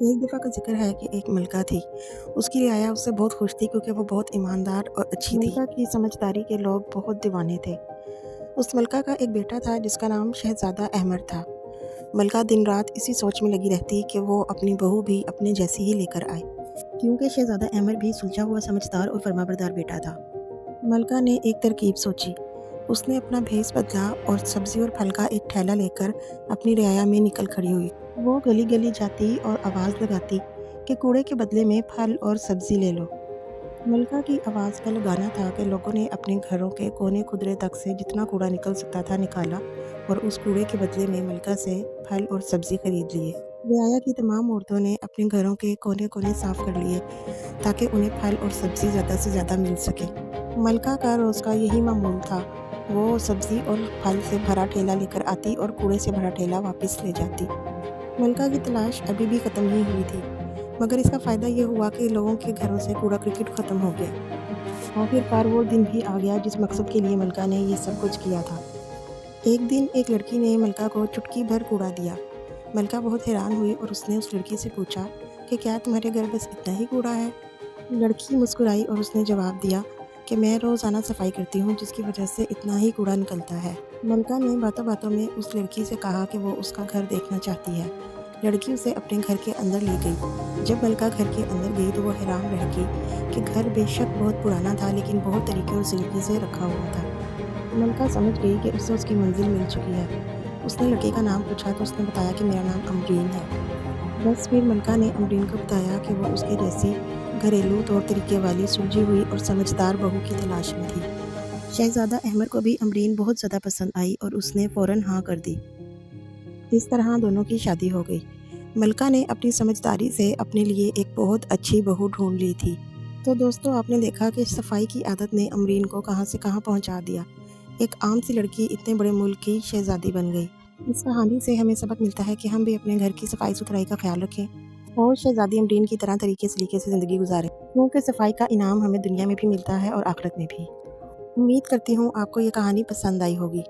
ایک دفعہ کا ذکر ہے کہ ایک ملکہ تھی۔ اس کی رعایا اس سے بہت خوش تھی کیونکہ وہ بہت ایماندار اور اچھی تھی۔ ملکہ کی سمجھداری کے لوگ بہت دیوانے تھے۔ اس ملکہ کا ایک بیٹا تھا جس کا نام شہزادہ احمد تھا۔ ملکہ دن رات اسی سوچ میں لگی رہتی کہ وہ اپنی بہو بھی اپنے جیسی ہی لے کر آئے، کیونکہ شہزادہ احمد بھی سلجھا ہوا سمجھدار اور فرمانبردار بیٹا تھا۔ ملکہ نے ایک ترکیب سوچی۔ اس نے اپنا بھیس بدلا اور سبزی اور پھل کا ایک تھیلا لے کر اپنی رعایا میں نکل کھڑی ہوئی۔ وہ گلی گلی جاتی اور آواز لگاتی کہ کوڑے کے بدلے میں پھل اور سبزی لے لو۔ ملکہ کی آواز کا لگانا تھا کہ لوگوں نے اپنے گھروں کے کونے خدرے تک سے جتنا کوڑا نکل سکتا تھا نکالا اور اس کوڑے کے بدلے میں ملکہ سے پھل اور سبزی خرید لیے۔ رعایا کی تمام عورتوں نے اپنے گھروں کے کونے کونے صاف کر لیے تاکہ انہیں پھل اور سبزی زیادہ سے زیادہ مل سکے۔ ملکہ کا روز کا یہی معمول تھا۔ وہ سبزی اور پھل سے بھرا ٹھیلا لے کر آتی اور کوڑے سے بھرا ٹھیلا واپس لے جاتی۔ ملکہ کی تلاش ابھی بھی ختم نہیں ہوئی تھی، مگر اس کا فائدہ یہ ہوا کہ لوگوں کے گھروں سے کوڑا کرکٹ ختم ہو گیا۔ آخرکار وہ دن بھی آ گیا جس مقصد کے لیے ملکہ نے یہ سب کچھ کیا تھا۔ ایک دن ایک لڑکی نے ملکہ کو چٹکی بھر کوڑا دیا۔ ملکہ بہت حیران ہوئی اور اس نے اس لڑکی سے پوچھا کہ کیا تمہارے گھر بس اتنا ہی کوڑا ہے؟ لڑکی مسکرائی اور اس نے جواب دیا کہ میں روزانہ صفائی کرتی ہوں جس کی وجہ سے اتنا ہی کوڑا نکلتا ہے۔ ملکہ نے باتوں باتوں میں اس لڑکی سے کہا کہ وہ اس کا گھر دیکھنا چاہتی ہے۔ لڑکی اسے اپنے گھر کے اندر لے گئی۔ جب ملکہ گھر کے اندر گئی تو وہ حیران رہ گئی کہ گھر بے شک بہت پرانا تھا لیکن بہت طریقے اور سلیقے سے رکھا ہوا تھا۔ ملکہ سمجھ گئی کہ اسے اس کی منزل مل چکی ہے۔ اس نے لڑکے کا نام پوچھا تو اس نے بتایا کہ میرا نام امرین ہے۔ بس پھر ملکہ نے امرین کو بتایا کہ وہ اس کے جیسی گھریلو طور طریقے والی سلجھی ہوئی اور سمجھدار بہو کی تلاش میں تھی۔ شہزادہ احمد کو بھی امرین بہت زیادہ پسند آئی اور اس نے فوراً ہاں کر دی۔ اس طرح دونوں کی شادی ہو گئی۔ ملکہ نے اپنی سمجھداری سے اپنے لیے ایک بہت اچھی بہو ڈھونڈ لی تھی۔ تو دوستو، آپ نے دیکھا کہ صفائی کی عادت نے امرین کو کہاں سے کہاں پہنچا دیا۔ ایک عام سی لڑکی اتنے بڑے ملک کی شہزادی بن گئی۔ اس کہانی سے ہمیں سبق ملتا ہے کہ ہم بھی اپنے گھر کی صفائی ستھرائی کا خیال رکھیں اور شہزادی امرین کی طرح طریقے سلیقے سے زندگی گزاریں، کیونکہ صفائی کا انعام ہمیں دنیا میں بھی ملتا ہے اور آخرت میں بھی۔ امید کرتی ہوں آپ کو یہ کہانی پسند آئی ہوگی۔